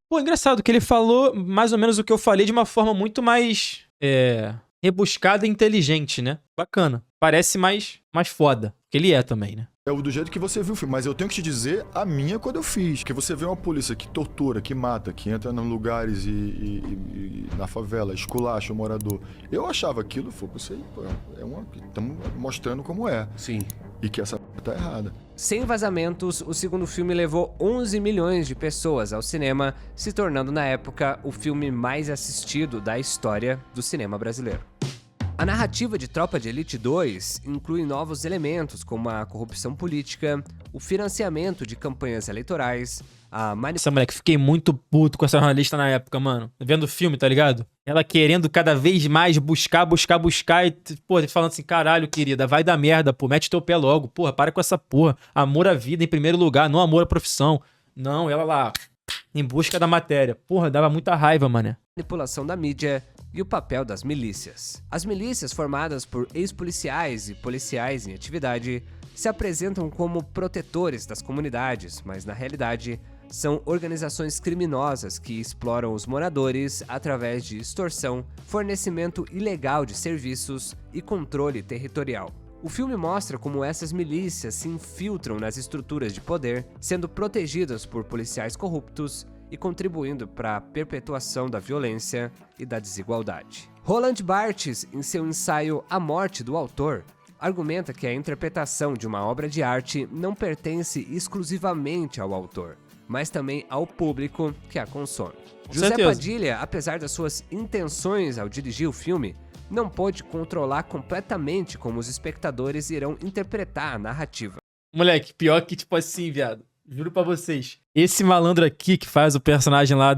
Speaker 1: Pô, engraçado que ele falou mais ou menos o que eu falei de uma forma muito mais rebuscada e inteligente, né? Bacana. Parece mais foda. Que ele é também, né?
Speaker 8: É do jeito que você viu o filme, mas eu tenho que te dizer a minha quando eu fiz. Que você vê uma polícia que tortura, que mata, que entra em lugares e na favela, esculacha o morador. Eu achava aquilo, isso aí, estamos mostrando como é.
Speaker 11: Sim.
Speaker 8: E que essa tá errada.
Speaker 11: Sem vazamentos, o segundo filme levou 11 milhões de pessoas ao cinema, se tornando na época o filme mais assistido da história do cinema brasileiro. A narrativa de Tropa de Elite 2 inclui novos elementos como a corrupção política, o financiamento de campanhas eleitorais, a
Speaker 1: Essa moleque, fiquei muito puto com essa jornalista na época, mano. Vendo o filme, tá ligado? Ela querendo cada vez mais buscar e, pô, falando assim, caralho, querida, vai dar merda, pô, mete teu pé logo, porra, para com essa porra. Amor à vida em primeiro lugar, não amor à profissão. Não, ela lá, em busca da matéria. Porra, dava muita raiva, mané.
Speaker 11: Manipulação da mídia e o papel das milícias. As milícias, formadas por ex-policiais e policiais em atividade, se apresentam como protetores das comunidades, mas na realidade são organizações criminosas que exploram os moradores através de extorsão, fornecimento ilegal de serviços e controle territorial. O filme mostra como essas milícias se infiltram nas estruturas de poder, sendo protegidas por policiais corruptos e contribuindo para a perpetuação da violência e da desigualdade. Roland Barthes, em seu ensaio A Morte do Autor, argumenta que a interpretação de uma obra de arte não pertence exclusivamente ao autor, mas também ao público que a consome. José Padilha, apesar das suas intenções ao dirigir o filme, não pôde controlar completamente como os espectadores irão interpretar a narrativa.
Speaker 1: Moleque, pior que tipo assim, viado. Juro pra vocês. Esse malandro aqui que faz o personagem lá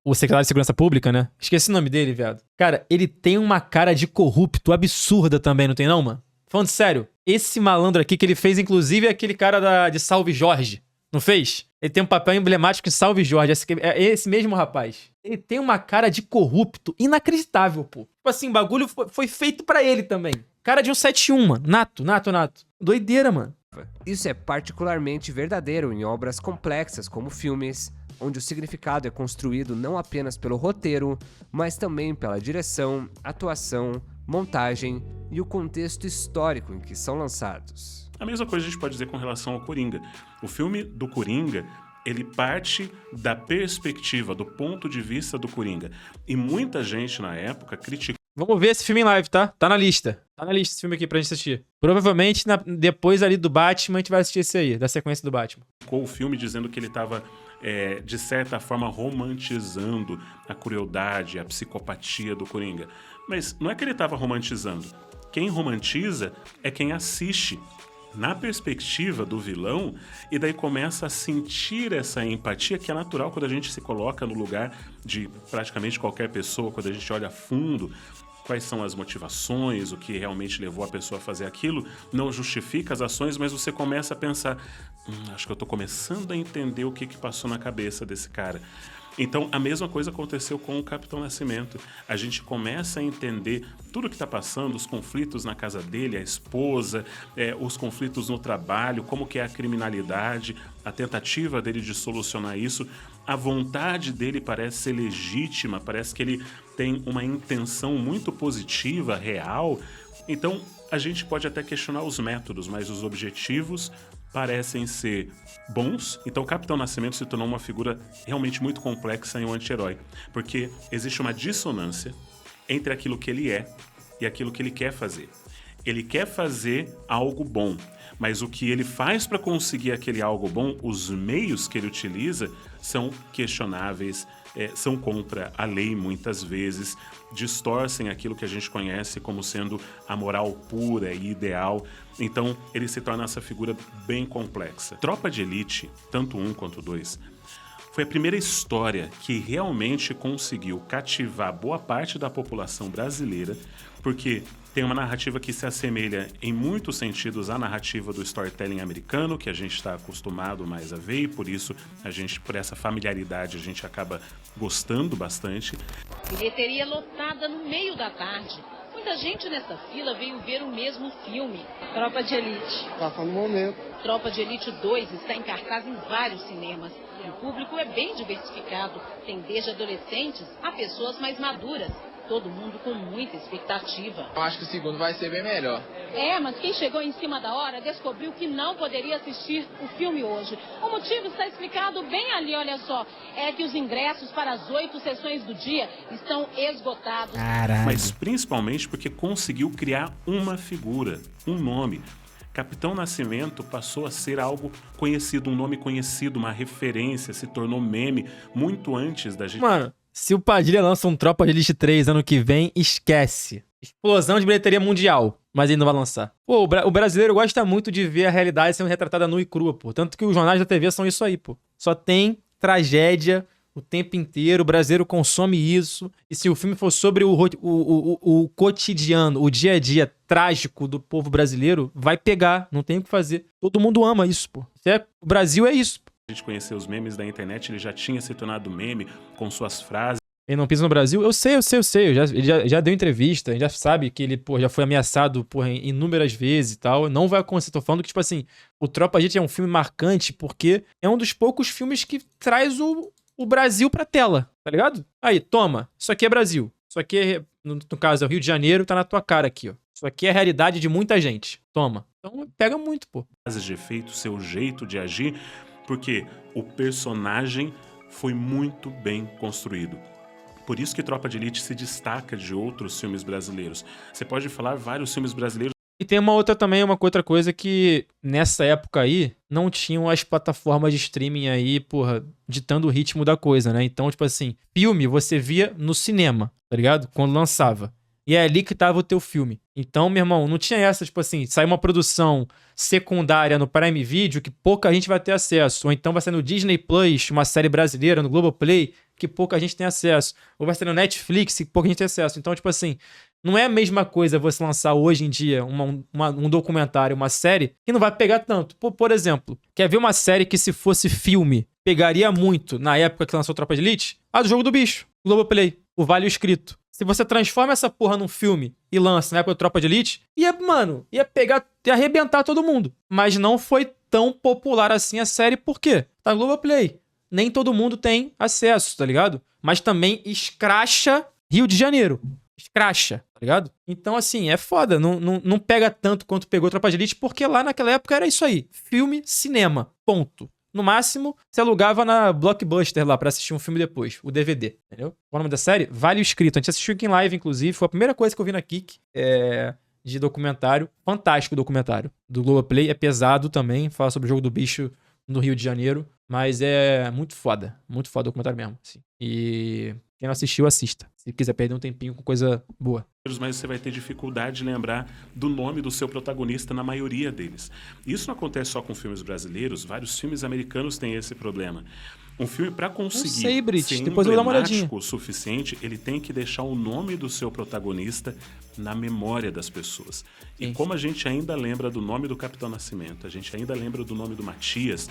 Speaker 1: o secretário de Segurança Pública, né? Esqueci o nome dele, viado. Cara, ele tem uma cara de corrupto absurda também, não tem não, mano? Falando sério, esse malandro aqui que ele fez, inclusive, é aquele cara de Salve Jorge. Não fez? Ele tem um papel emblemático em Salve Jorge. Esse mesmo rapaz. Ele tem uma cara de corrupto inacreditável, pô. Tipo assim, o bagulho foi feito pra ele também. Cara de um 7-1, mano. Nato. Doideira, mano.
Speaker 11: Isso é particularmente verdadeiro em obras complexas como filmes, onde o significado é construído não apenas pelo roteiro, mas também pela direção, atuação, montagem e o contexto histórico em que são lançados.
Speaker 12: A mesma coisa a gente pode dizer com relação ao Coringa. O filme do Coringa, ele parte da perspectiva, do ponto de vista do Coringa. E muita gente na época criticou.
Speaker 1: Vamos ver esse filme em live, tá? Tá na lista. Tá na lista esse filme aqui pra gente assistir. Provavelmente, depois ali do Batman, a gente vai assistir esse aí, da sequência do Batman.
Speaker 12: O filme dizendo que ele tava, de certa forma, romantizando a crueldade, a psicopatia do Coringa. Mas não é que ele tava romantizando. Quem romantiza é quem assiste na perspectiva do vilão e daí começa a sentir essa empatia que é natural quando a gente se coloca no lugar de praticamente qualquer pessoa, quando a gente olha a fundo quais são as motivações, o que realmente levou a pessoa a fazer aquilo, não justifica as ações, mas você começa a pensar, acho que eu tô começando a entender o que passou na cabeça desse cara. Então, a mesma coisa aconteceu com o Capitão Nascimento. A gente começa a entender tudo o que está passando, os conflitos na casa dele, a esposa, os conflitos no trabalho, como que é a criminalidade, a tentativa dele de solucionar isso. A vontade dele parece ser legítima, parece que ele tem uma intenção muito positiva, real. Então, a gente pode até questionar os métodos, mas os objetivos parecem ser bons. Então o Capitão Nascimento se tornou uma figura realmente muito complexa em um anti-herói, porque existe uma dissonância entre aquilo que ele é e aquilo que ele quer fazer. Ele quer fazer algo bom, mas o que ele faz para conseguir aquele algo bom, os meios que ele utiliza são questionáveis, são contra a lei muitas vezes, distorcem aquilo que a gente conhece como sendo a moral pura e ideal. Então ele se torna essa figura bem complexa. Tropa de Elite, tanto 1 quanto 2, foi a primeira história que realmente conseguiu cativar boa parte da população brasileira, porque Tem uma narrativa que se assemelha em muitos sentidos à narrativa do storytelling americano, que a gente está acostumado mais a ver, e por isso por essa familiaridade, a gente acaba gostando bastante.
Speaker 17: Bilheteria lotada no meio da tarde. Muita gente nessa fila veio ver o mesmo filme, Tropa de Elite.
Speaker 18: Passa no momento.
Speaker 17: Tropa de Elite 2 está em cartaz em vários cinemas. E o público é bem diversificado. Tem desde adolescentes a pessoas mais maduras. Todo mundo com muita expectativa.
Speaker 18: Eu acho que o segundo vai ser bem melhor.
Speaker 17: Mas quem chegou em cima da hora descobriu que não poderia assistir o filme hoje. O motivo está explicado bem ali, olha só. É que os ingressos para as 8 sessões do dia estão esgotados.
Speaker 12: Caralho. Mas principalmente porque conseguiu criar uma figura, um nome. Capitão Nascimento passou a ser algo conhecido, um nome conhecido, uma referência, se tornou meme muito antes da gente...
Speaker 1: Mano, se o Padilha lança um Tropa de Elite 3 ano que vem, esquece. Explosão de bilheteria mundial. Mas ele não vai lançar. Pô, o brasileiro gosta muito de ver a realidade sendo retratada nua e crua, pô. Tanto que os jornais da TV são isso aí, pô. Só tem tragédia o tempo inteiro, o brasileiro consome isso. E se o filme for sobre o cotidiano, o dia a dia trágico do povo brasileiro, vai pegar, não tem o que fazer. Todo mundo ama isso, pô. O Brasil é isso, pô.
Speaker 12: A gente conheceu os memes da internet, ele já tinha se tornado meme com suas frases.
Speaker 1: Ele não pisa no Brasil? Eu sei. Ele já deu entrevista, a gente já sabe que ele, pô, já foi ameaçado, porra, inúmeras vezes e tal. Não vai acontecer. Tô falando que, tipo assim, o Tropa de Elite é um filme marcante porque é um dos poucos filmes que traz o Brasil pra tela, tá ligado? Aí, toma. Isso aqui é Brasil. Isso aqui é, no caso, é o Rio de Janeiro, tá na tua cara aqui, ó. Isso aqui é a realidade de muita gente. Toma. Então, pega muito, pô.
Speaker 12: Frases de efeito, seu jeito de agir, porque o personagem foi muito bem construído. Por isso que Tropa de Elite se destaca de outros filmes brasileiros. Você pode falar vários filmes brasileiros.
Speaker 1: E tem uma outra coisa que nessa época aí não tinham as plataformas de streaming aí, porra, ditando o ritmo da coisa, né? Então, tipo assim, filme você via no cinema, tá ligado? Quando lançava. E é ali que tava o teu filme. Então, meu irmão, não tinha essa, tipo assim, sai uma produção secundária no Prime Video que pouca gente vai ter acesso. Ou então vai ser no Disney Plus, uma série brasileira, no Globoplay, que pouca gente tem acesso. Ou vai ser no Netflix, que pouca gente tem acesso. Então, tipo assim, não é a mesma coisa você lançar hoje em dia um documentário, uma série, que não vai pegar tanto. Por exemplo, quer ver uma série que se fosse filme, pegaria muito na época que lançou Tropa de Elite? A do Jogo do Bicho, Globoplay, o Vale e o Escrito. Se você transforma essa porra num filme e lança na época do Tropa de Elite, ia pegar e arrebentar todo mundo. Mas não foi tão popular assim a série, por quê? Tá no Globoplay. Nem todo mundo tem acesso, tá ligado? Mas também escracha Rio de Janeiro. Escracha, tá ligado? Então, assim, é foda. Não pega tanto quanto pegou Tropa de Elite, porque lá naquela época era isso aí. Filme, cinema. Ponto. No máximo, você alugava na Blockbuster lá pra assistir um filme depois, o DVD, entendeu? Qual é o nome da série? Vale o Escrito. A gente assistiu aqui em live, inclusive. Foi a primeira coisa que eu vi na Kik de documentário. Fantástico documentário. Do Globoplay. É pesado também. Fala sobre o Jogo do Bicho no Rio de Janeiro. Mas é muito foda. Muito foda o documentário mesmo. Assim. E quem não assistiu, assista. Se quiser perder um tempinho com coisa boa.
Speaker 12: Mas você vai ter dificuldade de lembrar do nome do seu protagonista na maioria deles. Isso não acontece só com filmes brasileiros, vários filmes americanos têm esse problema. Um filme, para conseguir ser
Speaker 1: depois eu vou dar uma olhadinha.
Speaker 12: o suficiente, ele tem que deixar o nome do seu protagonista na memória das pessoas. E como a gente ainda lembra do nome do Capitão Nascimento, a gente ainda lembra do nome do Matias,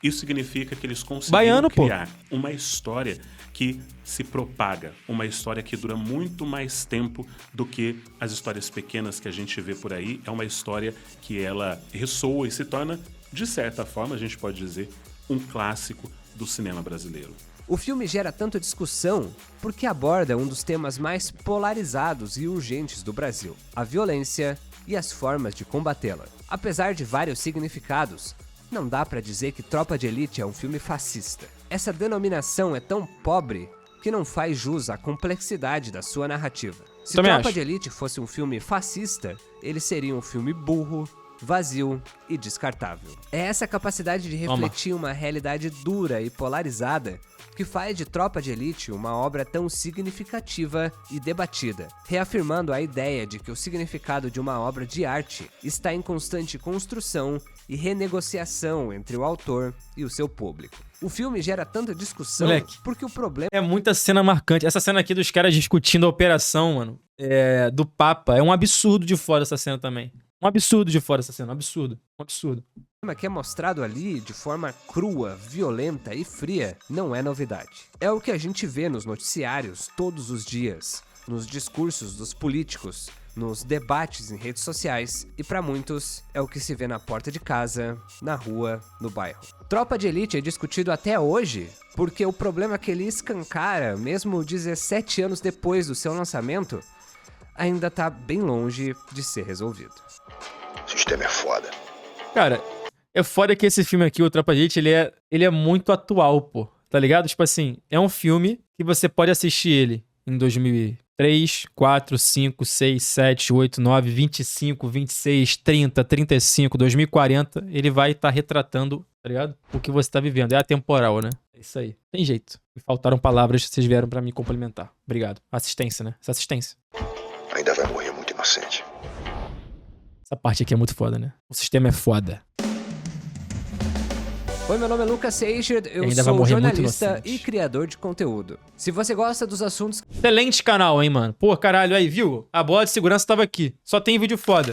Speaker 12: isso significa que eles conseguiram criar uma história que se propaga, uma história que dura muito mais tempo do que as histórias pequenas que a gente vê por aí. É uma história que ela ressoa e se torna, de certa forma, a gente pode dizer, um clássico do cinema brasileiro.
Speaker 11: O filme gera tanta discussão porque aborda um dos temas mais polarizados e urgentes do Brasil, a violência e as formas de combatê-la. Apesar de vários significados, não dá pra dizer que Tropa de Elite é um filme fascista. Essa denominação é tão pobre que não faz jus à complexidade da sua narrativa. Se Tropa de Elite fosse um filme fascista, ele seria um filme burro, vazio e descartável. É essa capacidade de refletir uma realidade dura e polarizada que faz de Tropa de Elite uma obra tão significativa e debatida, reafirmando a ideia de que o significado de uma obra de arte está em constante construção e renegociação entre o autor e o seu público. O filme gera tanta discussão porque o problema...
Speaker 1: É muita cena marcante. Essa cena aqui dos caras discutindo a operação, mano, do Papa, é um absurdo de fora essa cena também. Um absurdo de fora essa cena, um absurdo.
Speaker 11: Que é mostrado ali de forma crua, violenta e fria, não é novidade. É o que a gente vê nos noticiários todos os dias, nos discursos dos políticos, nos debates em redes sociais e para muitos é o que se vê na porta de casa, na rua, no bairro. Tropa de Elite é discutido até hoje porque o problema que ele escancara, mesmo 17 anos depois do seu lançamento, ainda tá bem longe de ser resolvido.
Speaker 3: O sistema é foda.
Speaker 1: Cara, é foda que esse filme aqui, o Tropa de Elite, ele é muito atual, pô. Tá ligado? Tipo assim, é um filme que você pode assistir ele em 2003, 4, 5, 6, 7, 8, 9, 25, 26, 30, 35, 2040. Ele vai estar retratando, tá ligado? O que você tá vivendo. É atemporal, né? É isso aí. Tem jeito. Me faltaram palavras, vocês vieram pra me complementar. Obrigado. Assistência, né? Essa assistência.
Speaker 3: Ainda vai morrer muito inocente.
Speaker 1: Essa parte aqui é muito foda, né? O sistema é foda.
Speaker 11: Oi, meu nome é Lucas Seixer, eu sou jornalista e criador de conteúdo. Se você gosta dos assuntos...
Speaker 1: Excelente canal, hein, mano? Pô, caralho, aí, viu? A bola de segurança tava aqui. Só tem vídeo foda.